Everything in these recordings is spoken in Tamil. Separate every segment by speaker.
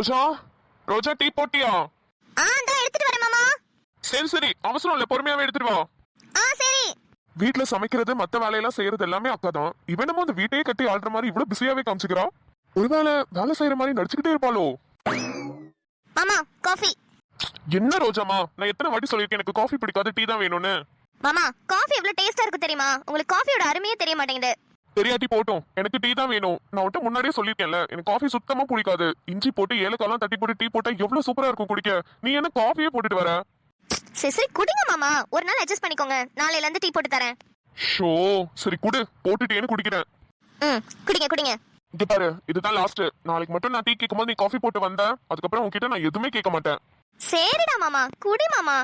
Speaker 1: ரோஜா ரோஜா டீ போட்டியா?
Speaker 2: எடுத்துட்டு வரேன் மாமா.
Speaker 1: சரி சரி, அவசரம் இல்ல, பொறுமையாவே எடுத்துட்டு வா.
Speaker 2: சரி.
Speaker 1: வீட்டுல சமைக்கிறது மத்த வேலையெல்லாம் செய்யறது எல்லாமே அக்கா தான். இவனமும் அந்த வீட்டையே கட்டி ஆள்ற மாதிரி இவ்வளவு பிஸியாவே காமிச்சுக்கிறா. ஒருவேளை வேலை செய்யற மாதிரி நடிச்சுக்கிட்டே இருப்பாளோ?
Speaker 2: மாமா காஃபி.
Speaker 1: என்ன ரோஜாமா, நான் எத்தனை வாட்டி சொல்லிருக்கேன் எனக்கு காஃபி பிடிக்காது, டீ தான் வேணும்னு.
Speaker 2: மாமா காஃபி எவ்வளவு டேஸ்டா இருக்கு தெரியுமா? உங்களுக்கு காஃபியோட அருமையே தெரிய மாட்டேங்குது.
Speaker 1: தெரியாட்டி போட்டும், எனக்கு டீ தான் வேணும். நான் உன்கிட்ட முன்னாடியே சொல்லிருக்கேன்ல, எனக்கு காஃபி சுத்தமா பிடிக்காது. இஞ்சி போட்டு ஏலக்காலாம் தட்டி போட்டு டீ போட்டா எவ்வளவு சூப்பரா இருக்கும் குடிக்க. நீ என்ன காஃபியே போட்டுட்டு வர?
Speaker 2: சரி குடிங்க மாமா, ஒரு நாள் அட்ஜஸ்ட் பண்ணிக்கோங்க. நாளையில இருந்து டீ போட்டு தரேன்.
Speaker 1: ஷோ சரி குடு, போட்டுட்டேன்னு குடிக்கிறேன்.
Speaker 2: குடிங்க குடிங்க.
Speaker 1: இங்க பாரு, இதுதான் லாஸ்ட். நாளைக்கு மட்டும் நான் டீ கேட்கும்போது நீ காஃபி போட்டு வந்த, அதுக்கப்புறம் உன்கிட்ட நான் எதுவுமே கேட்க மாட்டேன்.
Speaker 2: சரிடா மாமா, குடி மாமா.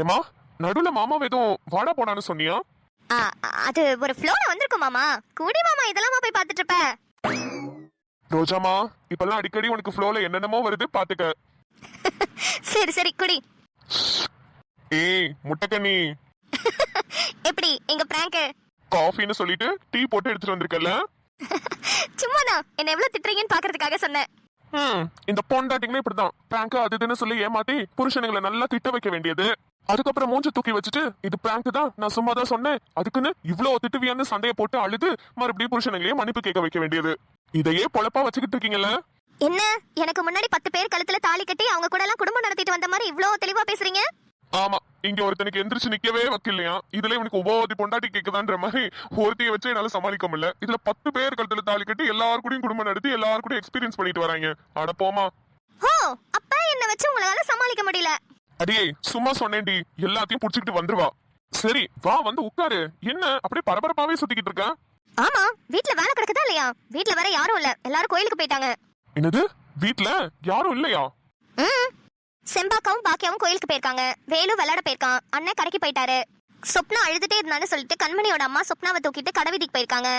Speaker 1: ஏமா, நடுவுல மாமா எதுவும் வாடா போடான்னு சொன்னியா?
Speaker 2: அது ஒரு ஃப்ளோல வந்திருக்கும் மாமா. குடி மாமா, இதெல்லாம் போய் பாத்துட்டு இருப்ப.
Speaker 1: ரோஜாமா, இப்பெல்லாம் அடிக்கடி உனக்கு ஃப்ளோல என்னென்னமோ வருது, பாத்துக்க.
Speaker 2: சரி சரி குடி.
Speaker 1: ஏய் முட்டைக்கண்ணி.
Speaker 2: எப்படி எங்க பிராங்க்?
Speaker 1: காஃபின்னு சொல்லிட்டு டீ போட்டு எடுத்துட்டு வந்திருக்கல.
Speaker 2: சும்மாதான் என்ன எவ்வளவு திட்டுறீங்கன்னு பாக்குறதுக்காக சொன்னேன்.
Speaker 1: இந்த பொண்டாட்டிங்களே இப்படிதான் பிராங்க் அது இதுன்னு சொல்லி ஏமாத்தி புருஷனுங்களை நல்லா திட்ட வைக்க வேண்டியது. அதுக்கப்புறம் மூஞ்ச தூக்கி வச்சுட்டு இது பிராங்க் தான், நான் சும்மா தான் சொன்னேன், அதுக்குன்னு இவ்வளவு திட்டுவியான்னு சண்டையை போட்டு அழுது மறுபடியும் புருஷனுங்களையே மன்னிப்பு கேட்க வைக்க வேண்டியது. இதையே பொழப்பா வச்சுக்கிட்டு இருக்கீங்கல்ல.
Speaker 2: என்ன, எனக்கு முன்னாடி 10 பேர் கழுத்துல தாலி கட்டி அவங்க கூட எல்லாம் குடும்பம் நடத்திட்டு வந்த மாதிரி இவ்வளவு தெளிவா பேசுறீங்க?
Speaker 1: ஆமா, இங்க ஒருத்தனுக்கு எந்திரிச்சு நிக்கவே வக்கில்லையா, இதுல இவனுக்கு உபோதி பொண்டாட்டி கேக்குதான்ற மாதிரி ஒருத்தைய வச்சு என்னால சமாளிக்க முடியல. இதுல 10 பேர் கழுத்துல தாலி கட்டி எல்லாரு கூடயும் குடும்பம் நடத்தி எல்லாரு கூட எக்ஸ்பீரியன்ஸ் பண்ணிட்டு வராங்க. அட போமா.
Speaker 2: அப்ப என்ன வச்சு உங்களால சமாளிக்க முடியல?
Speaker 1: அடியே சும்மா சொன்னேன்டி, எல்லாத்தையும் புடிச்சுக்கிட்டு வந்துருவா. சரி வா, வந்து உட்காரு. என்ன அப்படியே பரபரப்பாவே சுத்திக்கிட்டு இருக்க?
Speaker 2: ஆமா, வீட்ல வேலை கிடக்குதா இல்லையா? வீட்ல வேற யாரும் இல்ல, எல்லாரும் கோயிலுக்கு போயிட்டாங்க.
Speaker 1: என்னது, வீட்ல யாரும் இல்லையா?
Speaker 2: செம்பாக்காவும் பாக்கியாவும் கோயிலுக்கு போயிருக்காங்க. வேலு விளையாட போயிருக்கான். அண்ணன் கடைக்கு போயிட்டாரு. சொப்னா அழுதுட்டே இருந்தான்னு சொல்லிட்டு கண்மணியோட அம்மா சொப்னாவை தூக்கிட்டு கடைவீதிக்கு போயிருக்காங்க.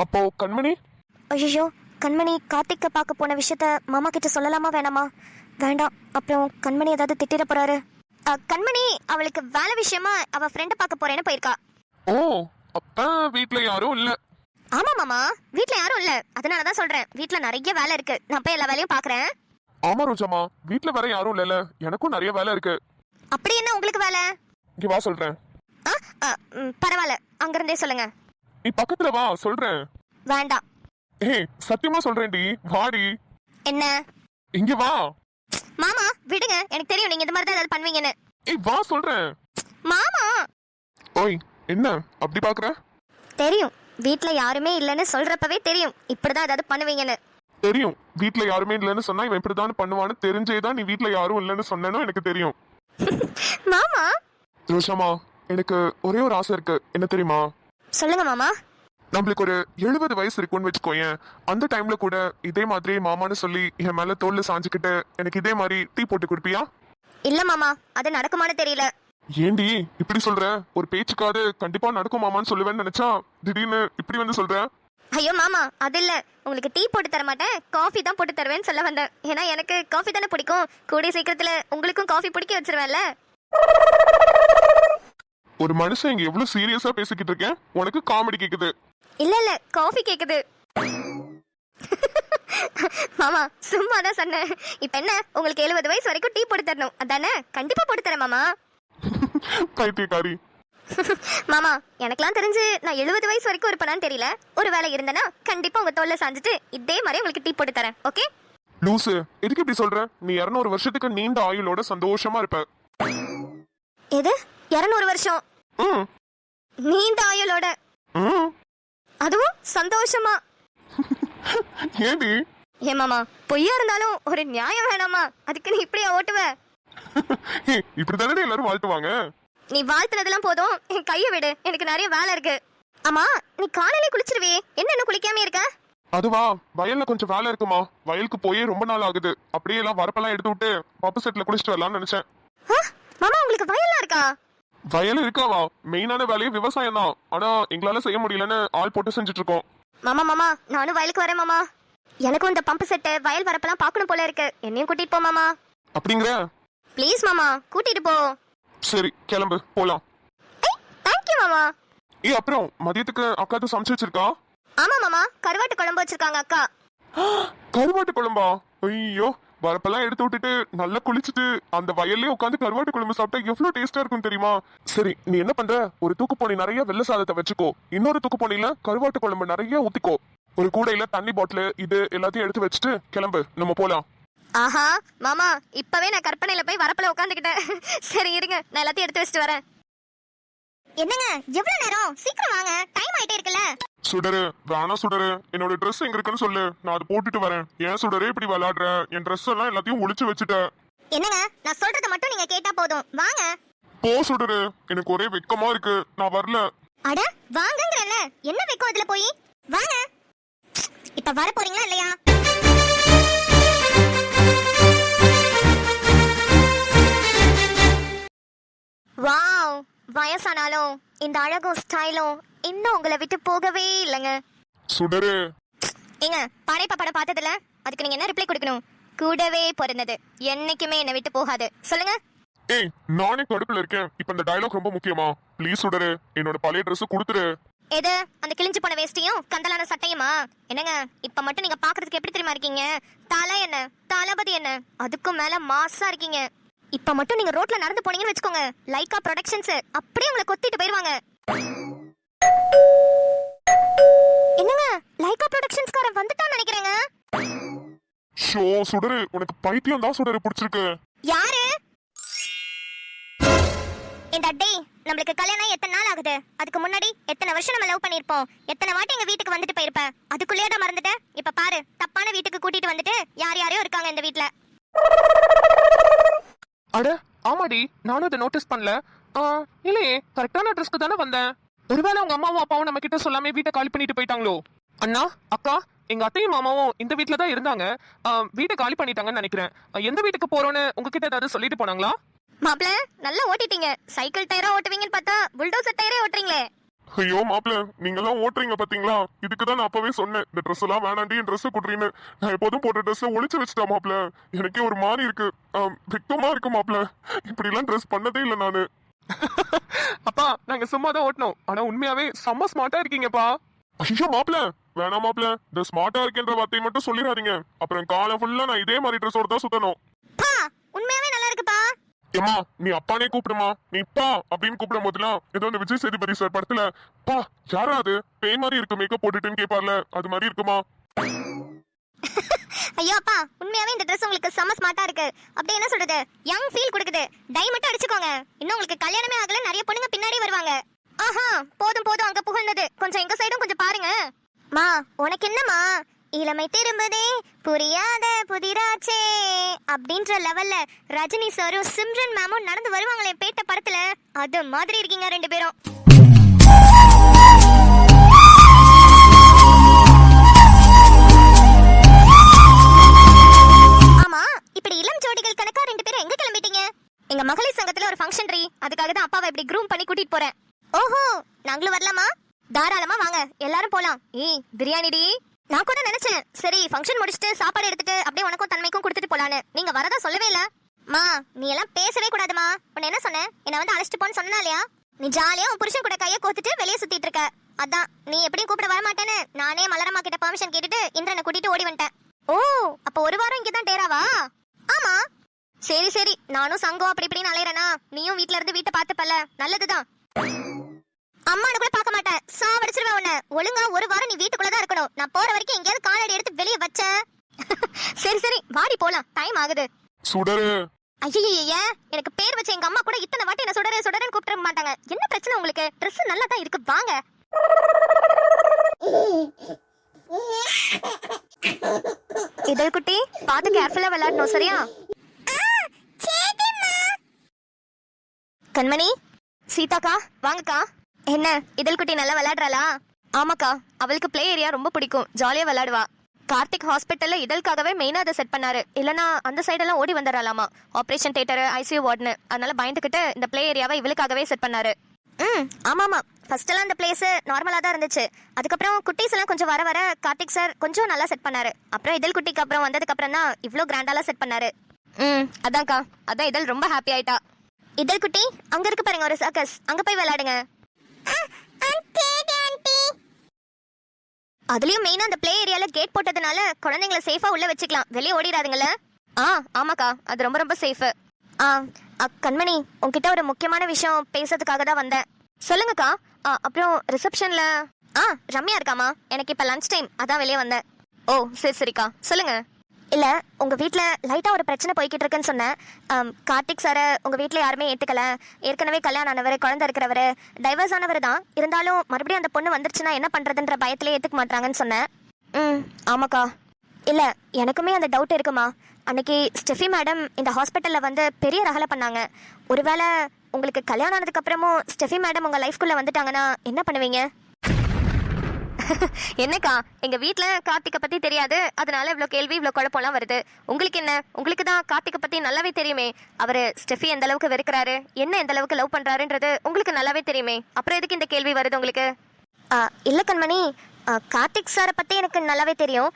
Speaker 1: அப்போ கண்மணி?
Speaker 2: ஐயோ, கண்மணி கார்த்திக்க பார்க்க போன விஷயத்த மாமா கிட்ட சொல்லலாமா வேணாமா? வேண்டாம், அப்புறம் கண்மணி ஏதாவது திட்டிட போறாரு. கண்மணி அவளுக்கு வேலை விஷயமா அவ ஃப்ரெண்ட பார்க்க போறேன்னு போயிருக்கா.
Speaker 1: ஓ, அப்ப வீட்ல யாரும் இல்ல.
Speaker 2: ஆமா மாமா, வீட்ல யாரும் இல்ல, அதனாலதான் சொல்றேன். வீட்ல நிறைய வேலை இருக்கு, நான் போய் எல்லா வேலையும் பாக்குறேன்.
Speaker 1: ஆமா ரோஜாமா, வீட்ல வேற யாரும் இல்லல, எனக்கும் நிறைய வேலை இருக்கு.
Speaker 2: அப்படி என்ன உங்களுக்கு வேலை?
Speaker 1: இங்க வா சொல்றேன்.
Speaker 2: பரவாயில்ல, அங்க இருந்தே சொல்லுங்க.
Speaker 1: நீ பக்கத்துல வா சொல்றேன்.
Speaker 2: வேண்டாம்.
Speaker 1: ஏய் சத்தியமா சொல்றேன்டி, வாடி.
Speaker 2: என்ன?
Speaker 1: இங்க வா.
Speaker 2: மாமா விடுங்க, எனக்கு தெரியும் நீங்க இந்த மாதிரி தான் ஏதாவது பண்ணுவீங்கன்னு.
Speaker 1: ஏய் வா சொல்றேன்.
Speaker 2: மாமா.
Speaker 1: ஓய் என்ன அப்படி பாக்குற?
Speaker 2: தெரியும், வீட்ல யாருமே இல்லன்னு சொல்றப்பவே தெரியும் இப்படிதான் ஏதாவது பண்ணுவீங்கன்னு.
Speaker 1: தெரியும், வீட்ல யாருமே இல்லன்னு சொன்னா இவன் இப்படிதான் பண்ணுவான்னு தெரிஞ்சேதான் நீ வீட்ல யாரும் இல்லன்னு சொன்னேன்னு எனக்கு தெரியும்.
Speaker 2: மாமா.
Speaker 1: ரோஷாமா, எனக்கு ஒரே ஒரு ஆசை இருக்கு, என்ன தெரியுமா?
Speaker 2: சொல்லுங்க மாமா.
Speaker 1: நம்மளுக்கு ஒரு 70 வயசு இருக்குன்னு வச்சுக்கோயேன். அந்த டைம்ல கூட இதே மாதிரி மாமான்னு சொல்லி என் மேல தோல்ல சாஞ்சுக்கிட்டு எனக்கு இதே மாதிரி டீ போட்டு கொடுப்பியா?
Speaker 2: இல்ல மாமா, அது நடக்குமான்னு தெரியல.
Speaker 1: ஏண்டி இப்படி சொல்ற? ஒரு பேச்சுக்காவது கண்டிப்பா நடக்கும் மாமான்னு சொல்லுவேன்னு நினைச்சா திடீர்னு இப்படி வந்து சொல்ற.
Speaker 2: ஐயோ மாமா, அது இல்ல, உங்களுக்கு டீ போட்டு தர மாட்டேன், காஃபி தான் போட்டு தருவேன்னு சொல்ல வந்தேன். ஏன்னா எனக்கு காஃபி தானே பிடிக்கும். கூடிய சீக்கிரத்துல உங்களுக்கும் காஃபி பிடிக்க வச்சிருவேன்ல.
Speaker 1: ஒரு மனுஷன் இங்க எவ்வளவு சீரியஸா பேசிக்கிட்டு இருக்கேன், உனக்கு காமெடி கேக்குது.
Speaker 2: இல்ல இல்ல, காஃபி கேக்குது. மாமா சும்மா தான் சொன்னேன். இப்ப என்ன, உங்களுக்கு 70 வயசு வரைக்கும் டீ போட்டு தரணும் அதானே? கண்டிப்பா போட்டு தரேன் மாமா.
Speaker 1: பைத்தியக்காரி.
Speaker 2: மாமா எனக்கெல்லாம் தெரிஞ்சு நான் 70 வயசு வரைக்கும் இருப்பேனான்னு தெரியல. ஒரு வேலை இருந்தனா கண்டிப்பா உங்க தோல்ல சாஞ்சிட்டு இதே மாதிரி உங்களுக்கு டீ போட்டு தரேன். ஓகே?
Speaker 1: லூசு, எதுக்கு இப்படி சொல்ற? நீ 200 வருஷத்துக்கு நீண்ட ஆயுளோட சந்தோஷமா இருப்ப.
Speaker 2: எது 200 வருஷம்? நீண்ட ஆயுளோட? அதுவும் சந்தோஷமா?
Speaker 1: ஏடி?
Speaker 2: ஏ மாமா, பொய்யா இருந்தாலும் ஒரு நியாயம் வேணாமா? அதுக்கு நீ இப்படியா ஓட்டுவ?
Speaker 1: இப்படித்தானே எல்லாரும் வாழ்த்துவாங்க.
Speaker 2: நீ வாழ்த்துனதெல்லாம் போதும், என் கைய விடு, எனக்கு நிறைய வேலை இருக்கு. ஆமா, நீ காலையிலே குளிச்சிருவே, என்ன குளிக்காம இருக்க?
Speaker 1: அதுவா, வயல்ல கொஞ்சம் வேலை இருக்குமா, வயலுக்கு போயே ரொம்ப நாள் ஆகுது. அப்படியே எல்லாம் வரப்பெல்லாம் எடுத்து விட்டு பப்பு செட்ல குளிச்சுட்டு வரலாம்னு நினைச்சேன்.
Speaker 2: மாமா உங்களுக்கு வயல்லாம் இருக்கா?
Speaker 1: வயல் இருக்காவா? மெயினான வேலையே விவசாயம் தான். ஆனா எங்களால செய்ய முடியலன்னு ஆள் போட்டு செஞ்சுட்டு இருக்கோம்.
Speaker 2: மாமா மாமா, நானும் வயலுக்கு வரேன் மாமா. எனக்கும் இந்த பம்பு செட்டு வயல் வரப்பெல்லாம் பார்க்கணும் போல இருக்கு. என்னையும் கூட்டிட்டு போ மாமா.
Speaker 1: அப்படிங்கிற?
Speaker 2: ப்ளீஸ் மாமா, கூட்டிட்டு போ.
Speaker 1: சரி கிளம்பு, போலாம்.
Speaker 2: தேங்க்யூ மாமா.
Speaker 1: அப்புறம் மதியத்துக்கு அக்கா தான் சமைச்சு வச்சிருக்கா?
Speaker 2: ஆமா மாமா, கருவாட்டு குழம்பு வச்சிருக்காங்க அக்கா.
Speaker 1: கருவாட்டு குழம்பா? ஐயோ, வரப்பெல்லாம் எடுத்து விட்டுட்டு நல்லா குளிச்சுட்டு அந்த வயல்லே உட்காந்து கருவாட்டு குழம்பு சாப்பிட்டா எவ்வளவு டேஸ்டா இருக்கும் தெரியுமா? சரி, நீ என்ன பண்ற, ஒரு தூக்கு போனி நிறைய வெள்ளை சாதத்தை வச்சுக்கோ, இன்னொரு தூக்கு போனில கருவாட்டு குழம்பு நிறைய ஊத்திக்கோ, ஒரு கூடையில தண்ணி பாட்டில் இது எல்லாத்தையும் எடுத்து வச்சுட்டு கிளம்பு, நம்ம போலாம்.
Speaker 2: ஆஹா மாமா, இப்பவே நான் கற்பனையில போய் வரப்புல உட்காந்துக்கிட்டேன். சரி இருங்க, நான் எல்லாத்தையும் எடுத்து வச்சுட்டு வரேன். என்னங்க எவ்வளவு நேரம், சீக்கிரம் வாங்க, டைம் ஆயிட்டே இருக்குல்ல.
Speaker 1: சுடரு, வேணா சுடரு, என்னோட ட்ரெஸ் எங்க இருக்குன்னு சொல்லு, நான் அதை போட்டுட்டு வரேன். ஏன் சுடரே இப்படி விளையாடுற? என் ட்ரெஸ் எல்லாம் எல்லாத்தையும் ஒளிச்சு வச்சுட்டேன்.
Speaker 2: என்னங்க, நான் சொல்றத மட்டும் நீங்க கேட்டா போதும், வாங்க.
Speaker 1: போ சுடரு, எனக்கு ஒரே வெக்கமா இருக்கு, நான் வரல.
Speaker 2: அட வாங்கங்கறல, என்ன வெக்கம் இதுல போய்? வாங்க. இப்ப வர போறீங்களா இல்லையா? வாவ், வயசானாலும் இந்த அழகும் ஸ்டைலும் இன்னும் உங்களை விட்டு போகவே இல்லைங்க.
Speaker 1: சுடரு,
Speaker 2: ஏங்க படைப்பா படம் பார்த்ததுல அதுக்கு நீங்க என்ன ரிப்ளை கொடுக்கணும்? கூடவே பிறந்தது என்னைக்குமே என்னை விட்டு போகாது, சொல்லுங்க.
Speaker 1: ஏய், நானே கடுப்புல இருக்கேன், இப்ப இந்த டயலாக் ரொம்ப முக்கியமா? ப்ளீஸ் சுடரு, என்னோட பழைய ட்ரெஸ் கொடுத்துரு.
Speaker 2: எது, அந்த கிழிஞ்சு போன வேஷ்டியும் கந்தலான சட்டையுமா? என்னங்க இப்ப மட்டும் நீங்க பாக்குறதுக்கு எப்படி தெரியுமா இருக்கீங்க? தலை என்ன, தளபதி என்ன, அதுக்கும் மேல மாசா இருக்கீங்க. இப்ப மட்டும் நீங்க ரோட்ல நடந்து போனீங்கன்னு வச்சுக்கோங்க, லைக்கா ப்ரொடக்ஷன்ஸ் அப்படியே உங்களை கொத்திட்டு போயிருவாங்க. என்னங்க, லைக்கா ப்ரொடக்ஷன்ஸ்காரன் வந்துட்டான்னு நினைக்கிறேங்க.
Speaker 1: ஷோ சுடரு, உனக்கு பைத்தியம் தான் சுடரு பிடிச்சிருக்கு.
Speaker 2: யாரு இந்த அட்டை? நம்மளுக்கு கல்யாணம் எத்தனை நாள் ஆகுது? அதுக்கு முன்னாடி எத்தனை வருஷம் நம்ம லவ் பண்ணிருப்போம்? எத்தனை வாட்டி எங்க வீட்டுக்கு வந்துட்டு போயிருப்பேன்? அதுக்குள்ளேயே தான் மறந்துட்டேன். இப்ப பாரு, தப்பான வீட்டுக்கு கூட்டிட்டு வந்துட்டு யார் யாரையும் இருக்காங்க இந்த வீட்ல.
Speaker 3: அட ஆமாடி, நானும் அதை நோட்டீஸ் பண்ணல. இல்லையே, கரெக்டான அட்ரஸ்க்கு தானே வந்தேன். ஒருவேளை உங்க அம்மாவும் அப்பாவும் நம்ம கிட்ட சொல்லாம வீட்டை காலி பண்ணிட்டு போயிட்டாங்களோ? அண்ணா, அக்கா, எங்க அத்தையும் மாமாவும் இந்த வீட்டுல தான் இருந்தாங்க. வீட்டை காலி பண்ணிட்டாங்கன்னு நினைக்கிறேன். எந்த வீட்டுக்கு போறோன்னு உங்ககிட்ட ஏதாவது சொல்லிட்டு போனாங்களா?
Speaker 2: மாப்ள, நல்லா ஓட்டிட்டீங்க. சைக்கிள் டயரா ஓட்டுவீங்கன்னு பார்த்தா புல்டோசர் டயரே ஓட்டுறீங்களே.
Speaker 1: ஐயோ மாப்பிள்ள, நீங்க எல்லாம் ஓட்டுறீங்க பாத்தீங்களா? இதுக்குதான் நான் அப்பவே சொன்னேன், இந்த ட்ரெஸ் எல்லாம் வேணாண்டி, என் ட்ரெஸ் குடுறீன்னு. நான் எப்போதும் போட்ட ட்ரெஸ் ஒளிச்சு வச்சுட்டா மாப்பிள்ள. எனக்கே ஒரு மாதிரி இருக்கு, வெக்கமா இருக்கு மாப்பிள்ள. இப்படி எல்லாம் ட்ரெஸ் பண்ணதே இல்லை நானு.
Speaker 3: அப்பா, நாங்க சும்மா தான் ஓட்டணும். ஆனா உண்மையாவே செம்ம ஸ்மார்ட்டா இருக்கீங்கப்பா.
Speaker 1: ஐயோ மாப்பிள்ள, வேணாம் மாப்பிள்ள, இந்த ஸ்மார்ட்டா இருக்கேன்ற வார்த்தையை மட்டும் சொல்லிடாதீங்க. அப்புறம் காலம் ஃபுல்லா நான் இதே மாதிரி ட்ரெஸ்ஸோட தான் சுத்தணும்.
Speaker 2: உண்மையாவே நல்லா இருக்குப்பா.
Speaker 1: ஏமா, நீ அப்பானே கூப்பிடுமா, நீ பா அப்படின்னு கூப்பிடும் போதுலாம் ஏதோ இந்த விஜய் சேதுபதி சார் படத்துல பா யாரா அது பேய் மாதிரி இருக்கு மேக்கப் போட்டுட்டுன்னு கேட்பார்ல, அது மாதிரி இருக்குமா?
Speaker 2: ஐயோ அப்பா, உண்மையாவே இந்த ட்ரெஸ் உங்களுக்கு செம ஸ்மார்ட்டா இருக்கு. அப்படியே என்ன சொல்றது, யங் ஃபீல் கொடுக்குது. டை மட்டும் அடிச்சுக்கோங்க, இன்னும் உங்களுக்கு கல்யாணமே ஆகல, நிறைய பொண்ணுங்க பின்னாடி வருவாங்க. ஆஹா, போதும் போதும், அங்க புகழ்ந்தது. கொஞ்சம் எங்க சைடும் கொஞ்சம் பாருங்க. மா, உனக்கு என்னமா, இளமை திரும்புதே புரியாத புதிராச்சே அப்படின்ற லெவல்ல ரஜினி சாரும் சிம்ரன் மேமும் நடந்து வருவாங்களே பேட்ட படத்துல, அது மாதிரி இருக்கீங்க ரெண்டு பேரும். ஆமா, இப்படி இளம் ஜோடிகள் கணக்கா ரெண்டு பேரும் எங்க கிளம்பிட்டீங்க? எங்க மகளிர் சங்கத்துல ஒரு ஃபங்க்ஷன் ரீ, அதுக்காக தான் அப்பாவை இப்படி க்ரூம் பண்ணி கூட்டிட்டு போறேன். ஓஹோ, நாங்களும் வரலாமா? தாராளமா வாங்க, எல்லாரும் போலாம். பிரியாணி டி. நான் கூட நினைச்சேன், சரி ஃபங்க்ஷன் முடிச்சிட்டு சாப்பாடு எடுத்துட்டு அப்படியே உனக்கும் தன்மைக்கும் கொடுத்துட்டு போலான்னு. நீங்க வரதா சொல்லவே இல்ல. மா, நீ எல்லாம் பேசவே கூடாதுமா. உன்ன என்ன சொன்னேன், என்ன வந்து அழைச்சிட்டு போன்னு சொன்னா இல்லையா? நீ ஜாலியா உன் புருஷன் கூட கையை கோத்துட்டு வெளியே சுத்திட்டு இருக்க. அதான் நீ எப்படியும் கூப்பிட வர மாட்டேன்னு நானே மலரம்மா கிட்ட பெர்மிஷன் கேட்டுட்டு இந்திரனை கூட்டிட்டு ஓடி வந்துட்டேன். ஓ, அப்ப ஒரு வாரம் இங்கதான் டேராவா? ஆமா. சரி சரி, நானும் சங்கம் அப்படி இப்படின்னு அலையறனா, நீயும் வீட்ல இருந்து வீட்டை பார்த்துப்பல, நல்லதுதான். அம்மானு கூட பார்க்க மாட்டேன், சாவடிச்சிருவேன் உன்னை. ஒழுங்கா ஒரு வாரம் நீ வீட்டுக்குள்ளதான் இருக்கணும். நான் போற வரைக்கும் எங்கேயாவது காலடி எடுத்து வெளியே வச்ச. சரி சரி, வாடி போலாம், டைம் ஆகுது.
Speaker 1: சுடரு,
Speaker 2: ஐயய்ய, எனக்கு பேர் வச்ச எங்க அம்மா கூட இத்தனை வாட்டி என்ன சுடரே சுடரேன்னு கூப்பிட மாட்டாங்க. என்ன பிரச்சனை உங்களுக்கு? ட்ரெஸ் நல்லா தான் இருக்கு, வாங்க. இதழ் குட்டி, பார்த்து கேர்ஃபுல்லா விளையாடணும், சரியா? கண்மணி, சீதாக்கா வாங்கக்கா. என்ன இதழ் குட்டி நல்லா விளையாடுறாளா? ஆமாக்கா, அவளுக்கு பிளே ஏரியா ரொம்ப பிடிக்கும், ஜாலியா விளையாடுவா. கார்த்திக் ஹாஸ்பிட்டல்ல இதழ்காகவே மெயினா அதை செட் பண்ணாரு, இல்லனா அந்த சைடெல்லாம் ஓடி வந்துடலாமா, ஆபரேஷன் தியேட்டர் ஐசியூ வார்டுன்னு. அதனால பயந்துகிட்டு இந்த பிளே ஏரியாவை இவளுக்காகவே செட் பண்ணாரு. ஆமாமா, ஃபர்ஸ்ட் எல்லாம் இந்த பிளேஸ் நார்மலா தான் இருந்துச்சு. அதுக்கப்புறம் குட்டீஸ் எல்லாம் கொஞ்சம் வர வர கார்த்திக் சார் கொஞ்சம் நல்லா செட் பண்ணாரு. அப்புறம் இதழ் குட்டிக்கு அப்புறம் வந்ததுக்கு அப்புறம் தான் இவ்ளோ கிராண்டாலாம் செட் பண்ணாரு. அதான்க்கா, அதான் இதழ் ரொம்ப ஹாப்பி ஆயிட்டா. இதழ் குட்டி, அங்க இருக்கு பாருங்க ஒரு சர்க்கஸ், அங்க போய் விளையாடுங்க. அதுலயும் மெயினா அந்த பிளே ஏரியால கேட் போட்டதுனால குழந்தைங்களை சேஃபா உள்ள வச்சுக்கலாம், வெளியே ஓடிடாதுங்கள. ஆ ஆமாக்கா, அது ரொம்ப ரொம்ப சேஃப். ஆ கண்மணி, உன்கிட்ட ஒரு முக்கியமான விஷயம் பேசுறதுக்காக தான் வந்தேன். சொல்லுங்கக்கா. அப்புறம் ரிசப்ஷன்ல ரம்யா இருக்காமா? எனக்கு இப்ப லஞ்ச் டைம், அதான் வெளியே வந்தேன். ஓ சரி சரிக்கா, சொல்லுங்க. இல்ல, உங்க வீட்ல லைட்டா ஒரு பிரச்சனை போய்கிட்டு இருக்குன்னு சொன்னேன். கார்த்திக் சார உங்க வீட்ல யாருமே ஏத்துக்கல. ஏற்கனவே கல்யாணம் ஆனவர், குழந்தை இருக்கிறவர், டைவர்ஸ் ஆனவர் தான். இருந்தாலும் மறுபடியும் அந்த பொண்ணு வந்துருச்சுன்னா என்ன பண்றதுன்ற பயத்திலே ஏத்துக்க மாட்டாங்கன்னு சொன்னேன். ஆமாக்கா. இல்ல, எனக்குமே அந்த டவுட் இருக்குமா. அன்னைக்கு ஸ்டெஃபி மேடம் இந்த ஹாஸ்பிட்டல்ல வந்து பெரிய ரகலை பண்ணாங்க. ஒருவேளை உங்களுக்கு கல்யாணம் ஆனதுக்கு அப்புறமும் ஸ்டெஃபி மேடம் உங்க லைஃப்குள்ள வந்துட்டாங்கன்னா என்ன பண்ணுவீங்க? என்னக்கா, எங்க வீட்ல கார்த்திகை பத்தி தெரியாது, அதனால இவ்வளவு கேள்வி இவ்வளவு குழப்பம்லாம் வருது. உங்களுக்கு என்ன? உங்களுக்கு தான் கார்த்திகை பத்தி நல்லாவே தெரியுமே. அவரு ஸ்டெஃபி எந்த அளவுக்கு வெறுக்கிறாரு, என்ன எந்த அளவுக்கு லவ் பண்றாருன்றது உங்களுக்கு நல்லாவே தெரியுமே. அப்புறம் எதுக்கு இந்த கேள்வி வருது உங்களுக்கு? இல்ல கண்மணி, கார்த்திக் சாரை பத்தி எனக்கு நல்லாவே தெரியும்.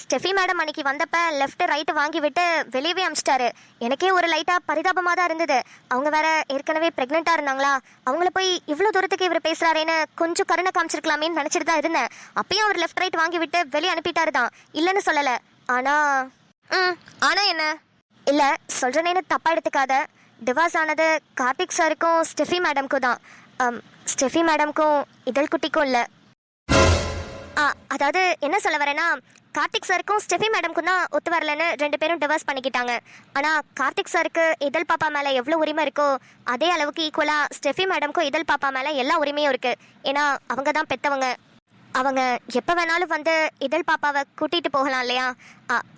Speaker 2: ஸ்டெஃபி மேடம் அன்னைக்கு வந்தப்ப லெஃப்ட் ரைட் வாங்கி விட்டு வெளியவே அமிச்சிட்டாரு. எனக்கே ஒரு லைட்டா பரிதாபமா தான் இருந்தது. அவங்க வேற ஏற்கனவே பிரெக்னெண்டா இருந்தாங்களா, அவங்கள போய் இவ்வளவு தூரத்துக்கு இவர் பேசுறாருன்னு கொஞ்சம் கருணை காமிச்சிருக்கலாமேன்னு நினைச்சிட்டு தான் இருந்தேன். அப்பயும் அவர் லெஃப்ட் ரைட் வாங்கி விட்டு வெளியே அனுப்பிட்டாரு தான், இல்லைன்னு சொல்லல. ஆனா ஆனா என்ன? இல்ல, சொல்றேன்னு தப்பா எடுத்துக்காத. டிவோர்ஸ் ஆனது கார்த்திக் சாருக்கும் ஸ்டெஃபி மேடம்க்கும் தான். ஸ்டெஃபி மேடம்க்கும் இதழ் குட்டிக்கும் இல்லை. அதாவது என்ன சொல்ல வரேன்னா, கார்த்திக் சாருக்கும் ஸ்டெஃபி மேடம்க்கும் தான் ஒத்து வரலன்னு 2 பேரும் டிவோர்ஸ் பண்ணிக்கிட்டாங்க. ஆனால் கார்த்திக் சாருக்கு இதழ் பாப்பா மேலே எவ்வளோ உரிமை இருக்கோ அதே அளவுக்கு ஈக்குவலாக ஸ்டெஃபி மேடம்க்கும் இதழ் பாப்பா மேலே எல்லா உரிமையும் இருக்குது. ஏன்னா அவங்க தான் பெற்றவங்க. அவங்க எப்போ வேணாலும் வந்து இதழ் பாப்பாவை கூட்டிகிட்டு போகலாம் இல்லையா?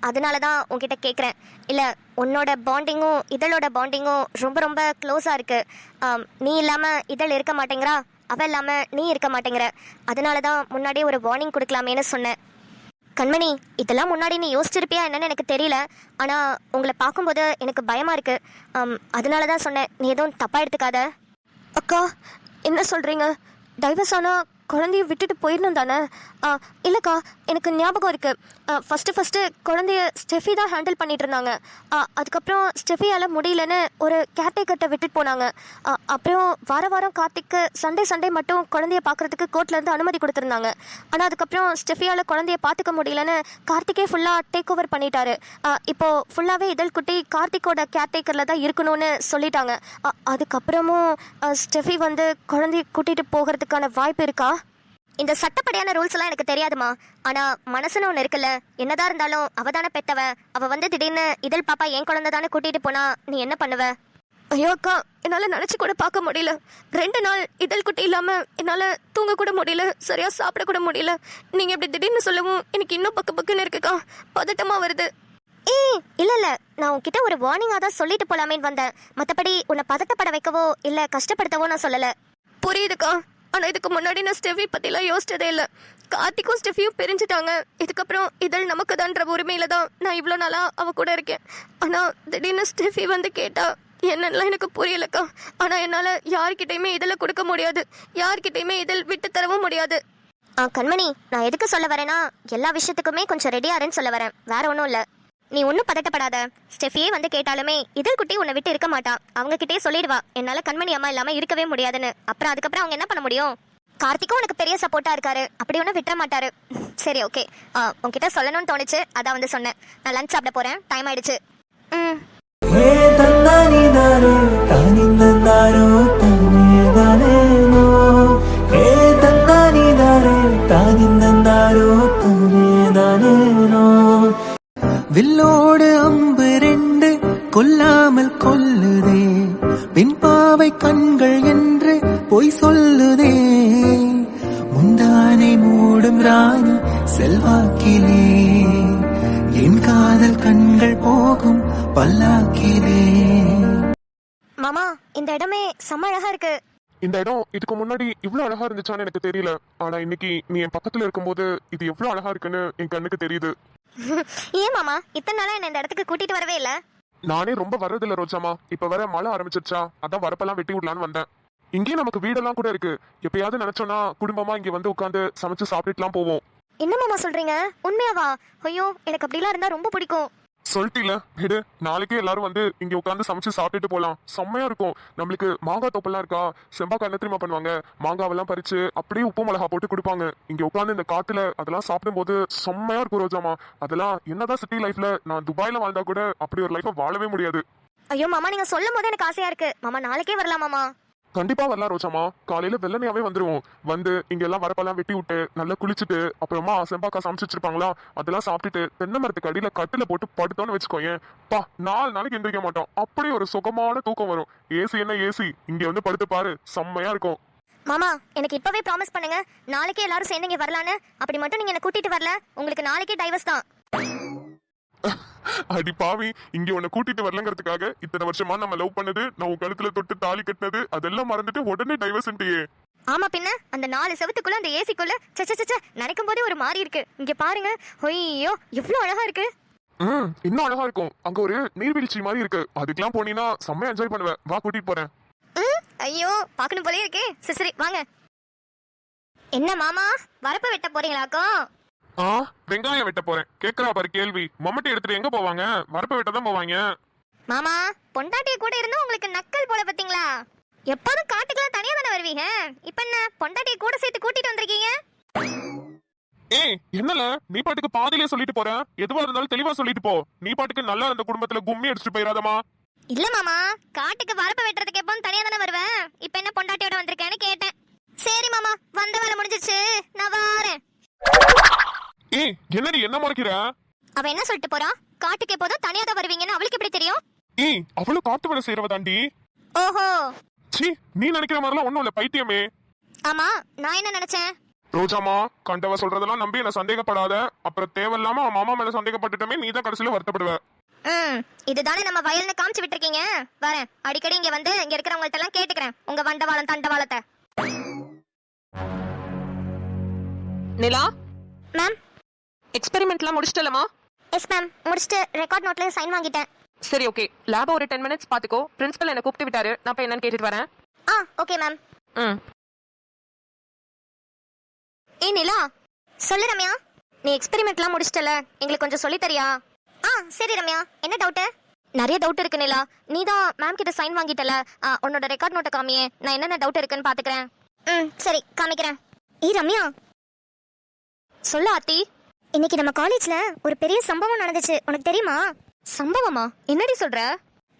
Speaker 2: அதனால தான் உங்ககிட்ட கேட்குறேன். இல்லை, உன்னோட பாண்டிங்கும் இதழோட பாண்டிங்கும் ரொம்ப ரொம்ப க்ளோஸாக இருக்குது. நீ இல்லாமல் இதழ் இருக்க மாட்டேங்கிறா, அவள் இல்லாமல் நீ இருக்க மாட்டேங்கிற. அதனால தான் முன்னாடியே ஒரு வார்னிங் கொடுக்கலாமேன்னு சொன்னேன். கண்மணி, இதெல்லாம் முன்னாடி நீ யோசிச்சிருப்பியா என்னன்னு எனக்கு தெரியல. ஆனால் உங்களை பார்க்கும்போது எனக்கு பயமாக இருக்குது. அதனால தான் சொன்னேன், நீ எதுவும் தப்பாக எடுத்துக்காத. அக்கா, என்ன சொல்கிறீங்க? டைவர்ஸ் ஆனால் குழந்தைய விட்டுட்டு போயிடணும் தானே? இல்லைக்கா, எனக்கு ஞாபகம் இருக்குது. ஃபஸ்ட்டு குழந்தைய ஸ்டெஃபி தான் ஹேண்டில் பண்ணிட்டு இருந்தாங்க. அதுக்கப்புறம் ஸ்டெஃபியால் முடியலன்னு ஒரு கேர்டேக்கர்கிட்ட விட்டுட்டு போனாங்க. அப்புறம் வாரம் கார்த்திக்கு சண்டே மட்டும் குழந்தைய பார்க்குறதுக்கு கோர்ட்லேருந்து அனுமதி கொடுத்துருந்தாங்க. ஆனால் அதுக்கப்புறம் ஸ்டெஃபியால் குழந்தைய பார்த்துக்க முடியலன்னு கார்த்திகே ஃபுல்லாக டேக் ஓவர் பண்ணிட்டாரு. இப்போது ஃபுல்லாகவே இதழ் குட்டி கார்த்திக்கோட கேர்டேக்கரில் தான் இருக்கணும்னு சொல்லிட்டாங்க. அதுக்கப்புறமும் ஸ்டெஃபி வந்து குழந்தைய கூட்டிகிட்டு போகிறதுக்கான வாய்ப்பு இருக்கா? இந்த சட்டப்படியான ரூல்ஸ் எல்லாம் எனக்கு தெரியாதுமா. ஆனா மனசுன்னு ஒன்று இருக்குல்ல, என்னதான் இருந்தாலும் அவ தானே பெத்தவ. அவ வந்து திடீர்னு இதழ் பாப்பா என் குழந்தை தானே கூட்டிட்டு போனா நீ என்ன பண்ணுவ? ஐயோ அக்கா, என்னால நினைச்சு கூட பார்க்க முடியல. 2 நாள் இதழ் குட்டி இல்லாம என்னால தூங்க கூட முடியல, சரியா சாப்பிட கூட முடியல. நீங்க இப்படி திடீர்னு சொல்லவும் எனக்கு இன்னும் பக்குன்னு இருக்குக்கா, பதட்டமா வருது. இல்ல, நான் உன்கிட்ட ஒரு வார்னிங்கா தான் சொல்லிட்டு போலாமேன்னு வந்தேன். மத்தபடி உன்னை பதட்டப்பட வைக்கவோ இல்ல கஷ்டப்படுத்தவோ நான் சொல்லல. புரியுதுக்கா. ஆனால் இதுக்கு முன்னாடி நான் ஸ்டெஃபி பற்றிலாம் யோசிச்சதே இல்லை. கார்த்திக்கும் ஸ்டெஃபியும் பிரிஞ்சுட்டாங்க. இதுக்கப்புறம் இதழ் நமக்கு தான்ற உரிமையில தான் நான் இவ்வளோ நாளாக அவ கூட இருக்கேன். ஆனால் திடீர்னு ஸ்டெஃபி வந்து கேட்டா என்னெல்லாம் எனக்கு புரியலக்கா. ஆனால் என்னால் யார்கிட்டையுமே இதழை கொடுக்க முடியாது, யார்கிட்டையுமே இதழ் விட்டு தரவும் முடியாது. கண்மணி, நான் எதுக்கு சொல்ல வரேன்னா, எல்லா விஷயத்துக்குமே கொஞ்சம் ரெடியாருன்னு சொல்ல வரேன், வேற ஒன்றும் இல்லை. நீ ஒன்றும் பதட்டப்படாத. ஸ்டெஃபியே வந்து கேட்டாலுமே இதழ் குட்டி உன்னை விட்டு இருக்க மாட்டா. அவங்க கிட்டே சொல்லிடுவா, என்னால கண்மணி அம்மா இல்லாம இருக்கவே முடியாதுன்னு. அப்புறம் அதுக்கப்புறம் அவங்க என்ன பண்ண முடியும்? கார்த்திக்கும் உனக்கு பெரிய சப்போர்ட்டா இருக்காரு, அப்படி ஒன்றும் விட்டுற மாட்டாரு. சரி, ஓகே. உன்கிட்ட சொல்லணும்னு தோணுச்சு, அதான் வந்து சொன்னேன். நான் லஞ்ச் சாப்பிட போறேன், டைம் ஆயிடுச்சு.
Speaker 4: வில்லோடு அம்பு 2 கொல்லாமல் கொல்லுதே, பின்பாவை கண்கள் என்று பொய் சொல்லுதே. முந்தானை மூடும் ராணி செல்வாக்கிலே, என் காதல் கண்கள் போகும் பல்லாக்கிலே.
Speaker 2: மாமா, இந்த இடமே செம்ம அழகா இருக்கு.
Speaker 1: இந்த இடம் இதுக்கு முன்னாடி இவ்வளவு அழகா இருந்துச்சான்னு எனக்கு தெரியல. ஆனா இன்னைக்கு நீ என் பக்கத்துல இருக்கும்போது இது எவ்வளவு அழகா இருக்குன்னு என் கண்ணுக்கு தெரியுது.
Speaker 2: ஏன் மாமா, இத்தனை நாளா என்ன இந்த இடத்துக்கு கூட்டிட்டு வரவே இல்ல?
Speaker 1: நானே ரொம்ப வர்றதில்ல ரோஜாமா. இப்ப வர மழை ஆரம்பிச்சிருச்சா, அதான் வரப்பெல்லாம் வெட்டி விடலான்னு வந்தேன். இங்கேயே நமக்கு வீடெல்லாம் கூட இருக்கு. எப்பயாவது நினைச்சோன்னா குடும்பமா இங்க வந்து உட்காந்து சமைச்சு சாப்பிட்டுலாம் போவோம்.
Speaker 2: என்ன மாமா சொல்றீங்க? உண்மையாவா? ஐயோ, எனக்கு அப்படிலாம் இருந்தா ரொம்ப பிடிக்கும்.
Speaker 1: சொல்லிட்டீல விடு, நாளைக்கே எல்லாரும் வந்து இங்க உட்காந்து சமைச்சு சாப்பிட்டுட்டு போலாம். செம்மையா இருக்கும். நம்மளுக்கு மாங்காய் தோப்பெல்லாம் இருக்கா, செம்பாக்கா என்ன தெரியுமா பண்ணுவாங்க, மாங்காவெல்லாம் பறிச்சு அப்படியே உப்பு மிளகா போட்டு கொடுப்பாங்க. இங்க உட்காந்து இந்த காத்துல அதெல்லாம் சாப்பிடும்போது செம்மையா இருக்கும் ரோஜாமா. அதெல்லாம் என்னதான் சிட்டி லைஃப்ல நான் துபாயில வாழ்ந்தா கூட அப்படி ஒரு லைஃபை வாழவே முடியாது.
Speaker 2: ஐயோ மாமா, நீங்க சொல்லும் போது எனக்கு ஆசையா இருக்கு. மாமா நாளைக்கே வரலாம் மாமா.
Speaker 1: கண்டிப்பா வரலாம் ரோஜாமா. காலையில வெள்ளனையாவே வந்துருவோம். வந்து இங்க எல்லாம் வரப்பெல்லாம் வெட்டி விட்டு நல்லா குளிச்சுட்டு அப்புறமா செம்பாக்கா சமைச்சு வச்சிருப்பாங்களா, அதெல்லாம் சாப்பிட்டுட்டு தென்னை மரத்துக்கு அடியில கட்டில போட்டு படுத்தோன்னு வச்சுக்கோயேன், பா 4 நாளைக்கு எந்திரிக்க மாட்டோம். அப்படி ஒரு சுகமான தூக்கம் வரும். ஏசி என்ன ஏசி, இங்க வந்து படுத்து பாரு, செம்மையா இருக்கும்.
Speaker 2: மாமா எனக்கு இப்பவே ப்ராமிஸ் பண்ணுங்க, நாளைக்கே எல்லாரும் சேர்ந்து இங்க வரலான்னு. அப்படி மட்டும் நீங்க என்ன கூட்டிட்டு வரல, உங்களுக்கு நாளைக்கே டைவர்ஸ் தான்.
Speaker 1: அடி பாவி, இங்க உன்னை கூட்டிட்டு வரலங்கிறதுக்காக இத்தனை வருஷமா நம்ம லவ் பண்ணது, நான் உன் கழுத்துல தொட்டு தாலி கட்டினது அதெல்லாம் மறந்துட்டு உடனே டைவர்ஸ்ன்ட்டியே.
Speaker 2: ஆமா பின்ன, அந்த 4 செவத்துக்குள்ள அந்த ஏசிக்குள்ள நினைக்கும் போதே ஒரு மாதிரி இருக்கு. இங்க பாருங்க, ஐயோ எவ்வளவு அழகா இருக்கு.
Speaker 1: இன்னும் அழகா இருக்கும். அங்க ஒரு நீர்வீழ்ச்சி மாதிரி இருக்கு, அதுக்கெல்லாம் போனீங்கன்னா செம்மையா என்ஜாய் பண்ணுவேன். வா கூட்டிட்டு போறேன்.
Speaker 2: ஐயோ பாக்கணும் போலே இருக்கே. சரி வாங்க. என்ன மாமா, வரப்ப வெட்ட போறீங்களாக்கும்?
Speaker 1: வெங்காயம் வெட்ட போறேன். கேக்குறா பாரு கேள்வி. மம்மட்டி எடுத்துட்டு எங்க போவாங்க, வரப்ப வெட்ட தான் போவாங்க.
Speaker 2: மாமா பொண்டாட்டிய கூட இருந்தா உங்களுக்கு நக்கல் போல பாத்தீங்களா? எப்போதும் காட்டுக்குள்ள தனியா தானே வருவீங்க, இப்ப என்ன பொண்டாட்டிய கூட சேர்த்து கூட்டிட்டு வந்திருக்கீங்க?
Speaker 1: ஏய் என்னல, நீ பாட்டுக்கு பாதியிலே சொல்லிட்டு போற. எதுவா இருந்தாலும் தெளிவா சொல்லிட்டு போ. நீ பாட்டுக்கு நல்லா இருந்த குடும்பத்துல கும்மி அடிச்சுட்டு போயிடாதமா.
Speaker 2: இல்ல மாமா, காட்டுக்கு வரப்ப வெட்டுறதுக்கு எப்பவும் தனியா தானே வருவேன். இப்ப என்ன பொண்டாட்டியோட வந்திருக்கேன்னு கேட்டேன். சரி மாமா, வந்த வேலை முடிஞ்சிச்சு, நான் வாரேன்.
Speaker 1: ஏய் என்னடி என்ன மறைக்கிற?
Speaker 2: அவ என்ன சொல்லிட்டு போறா, காட்டுக்கு எப்போதும் தனியா தான் வருவீங்கன்னு அவளுக்கு எப்படி தெரியும்?
Speaker 1: ஏய் அவளும் காட்டு வேலை செய்யறவதாண்டி.
Speaker 2: ஓஹோ.
Speaker 1: சீ, நீ நினைக்கிற மாதிரிலாம் ஒண்ணும் இல்ல பைத்தியமே.
Speaker 2: ஆமா, நான் என்ன நினைச்சேன்?
Speaker 1: ரோஜாமா, கண்டவ சொல்றதெல்லாம் நம்பி என்ன சந்தேகப்படாத. அப்புறம் தேவையில்லாம அவன் மாமா மேல சந்தேகப்பட்டுட்டமே, நீ தான் கடைசியில வருத்தப்படுவ.
Speaker 2: இதுதானே நம்ம வயல்னு காமிச்சு விட்டுருக்கீங்க. வரேன், அடிக்கடி இங்க வந்து இங்க இருக்கிறவங்கள்ட்ட எல்லாம் கேட்டுக்கிறேன் உங்க வண்டவாளம் தண்டவாளத்தை.
Speaker 3: நிலா,
Speaker 2: மேம்.
Speaker 3: எக்ஸ்பெரிமெண்ட்லாம் முடிச்சிட்டலமா?
Speaker 2: எஸ் மேம், முடிச்சுட்டு ரெக்கார்ட் நோட்ல சைன் வாங்கிட்டேன்.
Speaker 3: சரி ஓகே, லேப ஒரு 10 மினிட்ஸ் பாத்துக்கோ. பிரின்சிபல் என்ன கூப்பிட்டு விட்டாரு, நான் போய் என்னன்னு கேட்டுட்டு வரேன்.
Speaker 2: Okay ma'am.
Speaker 3: ம்.
Speaker 2: நிலா, சொல்லு ரம்யா. நீ எக்ஸ்பெரிமெண்ட்லாம் முடிச்சிட்டல, எங்களுக்கு கொஞ்சம் சொல்லி தரியா? சரி ரம்யா, என்ன டவுட்? நிறைய டவுட் இருக்கு நிலா. நீ தான் மேம் கிட்ட சைன் வாங்கிட்டல, உன்னோட ரெக்கார்ட் நோட்டை காமியே, நான் என்னென்ன டவுட் இருக்குன்னு பாத்துக்கிறேன். சரி காமிக்கிறேன். ரம்யா சொல்லு ஆத்தி. இன்னைக்கு நம்ம காலேஜ்ல ஒரு பெரிய சம்பவம் நடந்துச்சு, உனக்கு தெரியுமா? சம்பவமா? என்னடி சொல்ற?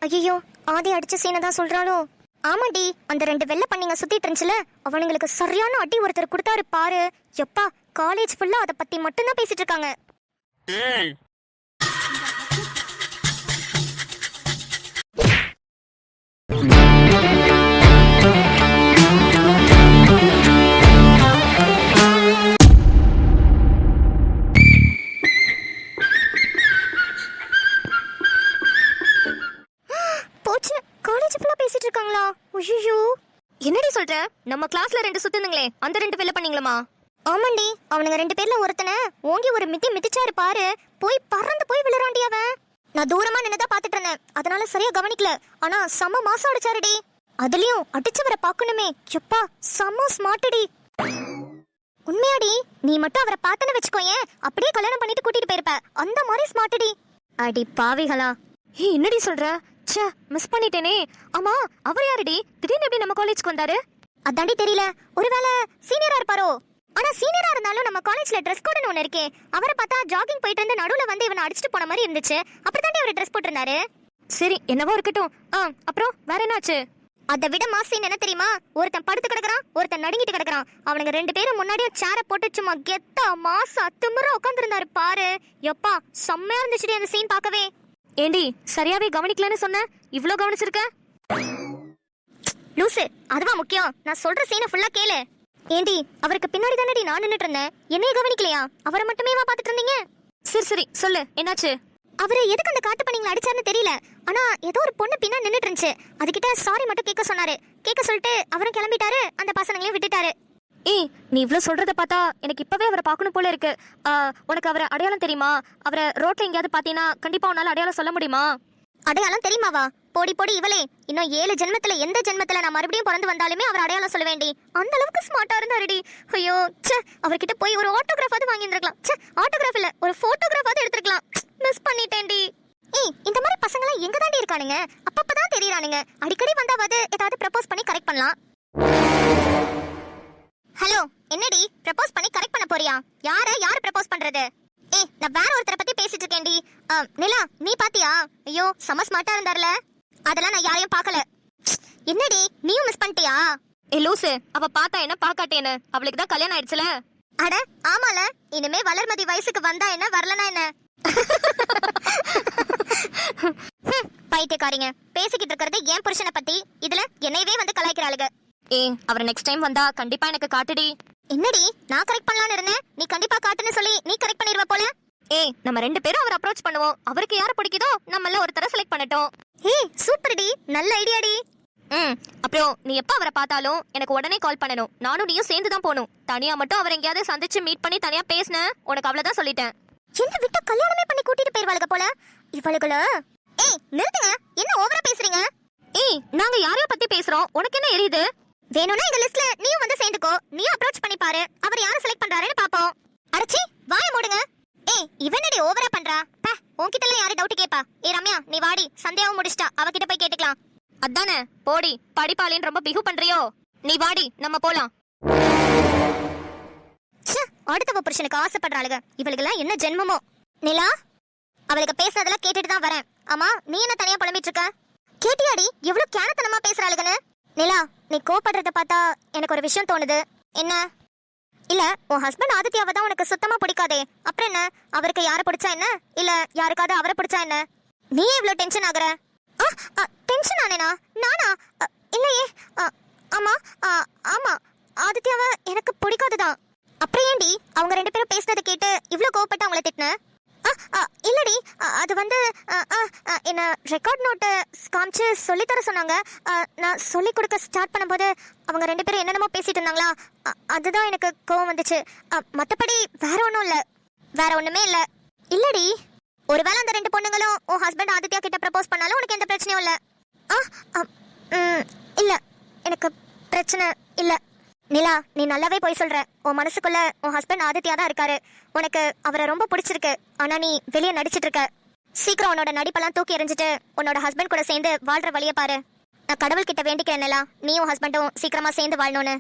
Speaker 2: ஐயோ, ஆதி அடிச்ச சீனை தான் சொல்றாளோ? ஆமாடி, அந்த 2 வெள்ளை பண்ணிங்க சுத்திட்டு இருந்துச்சுல, அவனுங்களுக்கு சரியான அடி ஒருத்தர் கொடுத்தாரு பாரு. எப்பா, காலேஜ் ஃபுல்லா அதை பத்தி மட்டும்தான் பேசிட்டு இருக்காங்க.
Speaker 1: ஏய்
Speaker 2: போச்சு, காலேஜ் ஃபுல்லா பேசிட்டு இருக்காங்களா? ஐயோ, என்னடி சொல்ற? நம்ம கிளாஸ்ல 2 சுத்துனுங்களே, அந்த 2 வெள்ளை பண்ணீங்களா? ஆமாண்டி, அவனுங்க 2 பேர்ல ஒருத்தனை ஓங்கி ஒரு மிதி மிதிச்சாரு பாரு. போய் பறந்து போய் விழுறாண்டி அவன். நான் தூரமா நின்னதா பாத்துட்டு இருந்தேன், அதனால சரியா கவனிக்கல. ஆனா செம மாசம் அடிச்சாருடி. அதுலயும் அடிச்சவரை பாக்கணுமே, எப்பா செம ஸ்மார்ட்டடி. உண்மையாடி, நீ மட்டும் அவரை பார்த்தன வச்சுக்கோயேன், அப்படியே கல்யாணம் பண்ணிட்டு கூட்டிட்டு போயிருப்ப. அந்த மாதிரி ஸ்மார்ட்டடி. அடி பாவிகளா. என்னடி சொல்ற? ச்சே, மிஸ் பண்ணிட்டேனே. ஆமா, அவர் யாருடி? திடீர்னு எப்படி நம்ம காலேஜ்க்கு வந்தாரு? அதாண்டி தெரியல, ஒருவேளை சீனியரா இருப்பாரோ? ஆனா சீனியரா இருந்தாலும் நம்ம காலேஜ்ல ட்ரெஸ் கோடுன்னு ஒண்ணு இருக்கே. அவரை பார்த்தா ஜாகிங் போயிட்டு வந்து நடுவுல வந்து இவனை அடிச்சுட்டு போன மாதிரி இருந்துச்சு. அப்படித்தாண்டி அவர் ட்ரெஸ் போட்டிருந்தாரு. சரி, என்னவோ இருக்கட்டும். அப்புறம் வேற என்னாச்சு? அதை விட மாசின் என்ன தெரியுமா? ஒருத்தன் படுத்து கிடக்குறான், ஒருத்தன் நடுங்கிட்டு கிடக்குறான். அவனுங்க 2 பேரும் முன்னாடியே சேர போட்டு சும்மா கெத்தா மாசா திமிரா உட்காந்துருந்தாரு பாரு. எப்பா செம்மையா இருந்துச்சுடி அந்த சீன் பார்க்கவே. ஏண்டி சரியாவே கவனிக்கலன்னு சொன்ன, இவ்ளோ கவனிச்சிருக்க? லூசு, அதுவா முக்கியம். நான் சொல்ற சீனை ஃபுல்லா கேளு. ஏண்டி, அவருக்கு பின்னாடி தானடி நான் நின்னுட்டு இருந்தேன், என்னைய கவனிக்கலையா? அவரை மட்டுமே பாத்துட்டு இருந்தீங்க? சரி சொல்லு, என்னாச்சு? அவரு எதுக்கு அந்த காட்டு பண்ணீங்களா அடிச்சாருன்னு தெரியல. ஆனா ஏதோ ஒரு பொண்ணு பின்னா நின்னுட்டு இருந்துச்சு, அதுகிட்ட சாரி மட்டும் கேட்க சொன்னாரு. கேட்க சொல்லிட்டு அவரும் கிளம்பிட்டாரு, அந்த பசங்களையும் விட்டுட்டாரு. நீ இவ்ளோ சொல்றத பார்த்தா எனக்கு இப்பவே அவரை பார்க்கணும் போல இருக்கு. உனக்கு அவரை அடையாளம் தெரியுமா? அவரை ரோட்ல எங்கேயாவது பாத்தீங்கன்னா கண்டிப்பா உன்னால அடையாளம் சொல்ல முடியுமா? அடையாளம் தெரியுமாவா? போடி போடி இவளே, இன்னும் 7 ஜென்மத்துல எந்த ஜென்மத்துல நான் மறுபடியும் பிறந்து வந்தாலுமே அவர் அடையாளம் சொல்ல வேண்டி. அந்த அளவுக்கு ஸ்மார்ட்டா இருந்தாருடி. ஐயோ ச்சே, அவர்கிட்ட போய் ஒரு ஆட்டோகிராஃபாவது வாங்கி இருந்திருக்கலாம். ச்சே, ஆட்டோகிராஃப் இல்ல, ஒரு போட்டோகிராஃபாவது எடுத்துக்கலாம். மிஸ் பண்ணிட்டேன்டி. ஏய் இந்த மாதிரி பசங்க எல்லாம் எங்க தாண்டி இருக்கானுங்க? அப்பப்பதான் தெரியறானுங்க. அடிக்கடி வந்தாவது ஏதாவது ப்ரப்போஸ் பண்ணி கரெக்ட் பண்ணலாம். ஹலோ, என்னடி ப்ரப்போஸ் பண்ணி கரெக்ட் பண்ண போறியா? யாரு ப்ரப்போஸ் பண்றது? ஏய் நான் வேற ஒருத்தரை பத்தி பேசிட்டு இருக்கேன்டி. நிலா நீ பாத்தியா? ஐயோ செம ஸ்மார்ட்டா இருந்தார்ல. அதெல்லாம் நான் யாரையும் பார்க்கல. என்னடி நீயும் மிஸ் பண்ணிட்டியா? ஏ லூசு, அவ பார்த்தா என்ன பாக்காட்டேன்னு? அவளுக்கு தான் கல்யாணம் ஆயிடுச்சுல. அட ஆமால, இனிமே வளர்மதி வயசுக்கு வந்தா என்ன வரலனா என்ன? பைத்தியக்காரிங்க பேசிக்கிட்டு இருக்கிறது என் புருஷனை பத்தி, இதுல என்னையவே வந்து கலாய்க்கிறாளுங்க. அவர் நெக்ஸ்ட் டைம் வந்தா கண்டிப்பா எனக்கு காட்டுடி. என்னடி நான் கரெக்ட் பண்ணலாம்னு இருந்தேன், நீ கண்டிப்பா காட்டுன்னு சொல்லி நீ கரெக்ட் பண்ணிடுவ போல. நம்ம ரெண்டு பேரும் அவர் அப்ரோச் பண்ணுவோம். அவருக்கு யாரை பிடிக்குதோ நம்மள ஒருத்தரை செலக்ட் பண்ணட்டும். சூப்பர்டி, நல்ல ஐடியாடி. அப்புறம் நீ எப்ப அவரை பார்த்தாலும் எனக்கு உடனே கால் பண்ணணும். நானும் நீயும் சேர்ந்து தான் போகணும். தனியா மட்டும் அவர் எங்கேயாவது சந்திச்சு மீட் பண்ணி தனியா பேசின உனக்கு அவ்வளவுதான் சொல்லிட்டேன். என்ன விட்டு கல்யாணமே பண்ணி கூட்டிட்டு போயிருவாளுக போல இவளுகள. நிறுத்துங்க, என்ன ஓவரா பேசுறீங்க? நாங்க யாரையோ பத்தி பேசுறோம், உனக்கு என்ன எரியுது? வேணும்னா இந்த லிஸ்ட்ல நீயும் வந்து சேர்ந்துக்கோ. நீ அப்ரோச் பண்ணி பாரு, அவர் யாரை செலக்ட் பண்றாருன்னு பாப்போம். அடச்சி வாயை மூடுங்க. இவனடி ஓவரா பண்றா? உன்கிட்ட எல்லாம் யாரு டவுட் கேப்பா? ரம்யா நீ வாடி, சந்தியாவும் முடிச்சிட்டா, அவகிட்ட போய் கேட்டுக்கலாம். அதானே, போடி. படிப்பாளின்னு ரொம்ப பிகு பண்றியோ? நீ வாடி, நம்ம போலாம். அடுத்தவ புருஷனுக்கு ஆசைப்படுறாளுங்க. இவளுக்கெல்லாம் என்ன ஜென்மமோ? நிலா, அவளுக்கு பேசுனதெல்லாம் கேட்டுட்டு தான் வரேன். ஆமா நீ என்ன தனியா புலம்பிட்டு இருக்க? கேட்டியாடி எவ்வளவு கேனத்தனமா பேசுறாளுகன்னு? நிலா நீ கோபப்படுறத பார்த்தா எனக்கு ஒரு விஷயம் தோணுது. என்ன? இல்ல உன் ஹஸ்பண்ட் ஆதித்யாவை தான் உனக்கு சுத்தமா பிடிக்காதே, அப்புறம் என்ன? அவருக்கு யாரை பிடிச்சா என்ன, இல்ல யாருக்காவது அவரை பிடிச்சா என்ன? நீ இவ்வளவு டென்ஷன் ஆகுற? டென்ஷன் ஆனேனா? நானா? இல்லையே. ஆமா ஆமா ஆதித்யாவை எனக்கு பிடிக்காதுதான். அப்புறம் ஏண்டி அவங்க ரெண்டு பேரும் பேசுனதை கேட்டு இவ்வளவு கோவப்பட்டு அவங்கள திட்டின? இல்லடி, அது வந்து என்ன ரெக்கார்ட் நோட்டை காமிச்சு சொல்லித்தர சொன்னாங்க. நான் சொல்லி கொடுக்க ஸ்டார்ட் பண்ணும்போது அவங்க ரெண்டு பேரும் என்னென்னமோ பேசிட்டு இருந்தாங்களா, அதுதான் எனக்கு கோவம் வந்துச்சு. மற்றபடி வேற ஒன்றும் இல்லை, வேற ஒன்றுமே இல்லை. இல்லடி, ஒருவேளை அந்த ரெண்டு பொண்ணுங்களும் உன் ஹஸ்பண்ட் ஆதித்யா கிட்ட ப்ரப்போஸ் பண்ணாலும் உனக்கு எந்த பிரச்சனையும் இல்லை. இல்லை எனக்கு பிரச்சனை இல்லை. நிலா நீ நல்லாவே போய் சொல்ற. உன் மனசுக்குள்ள உன் ஹஸ்பண்ட் ஆதித்யா தான் இருக்காரு. உனக்கு அவரை ரொம்ப பிடிச்சிருக்கு. ஆனா நீ வெளியே நடிச்சிட்டு இருக்க. சீக்கிரம் உன்னோட நடிப்பெல்லாம் தூக்கி எறிஞ்சிட்டு உன்னோட ஹஸ்பண்ட் கூட சேர்ந்து வாழ்ற வழியை பாரு. நான் கடவுள்கிட்ட வேண்டிக்கிறேன் நிலா, நீயும் ஹஸ்பண்டும் சீக்கிரமா சேர்ந்து வாழணும்னு.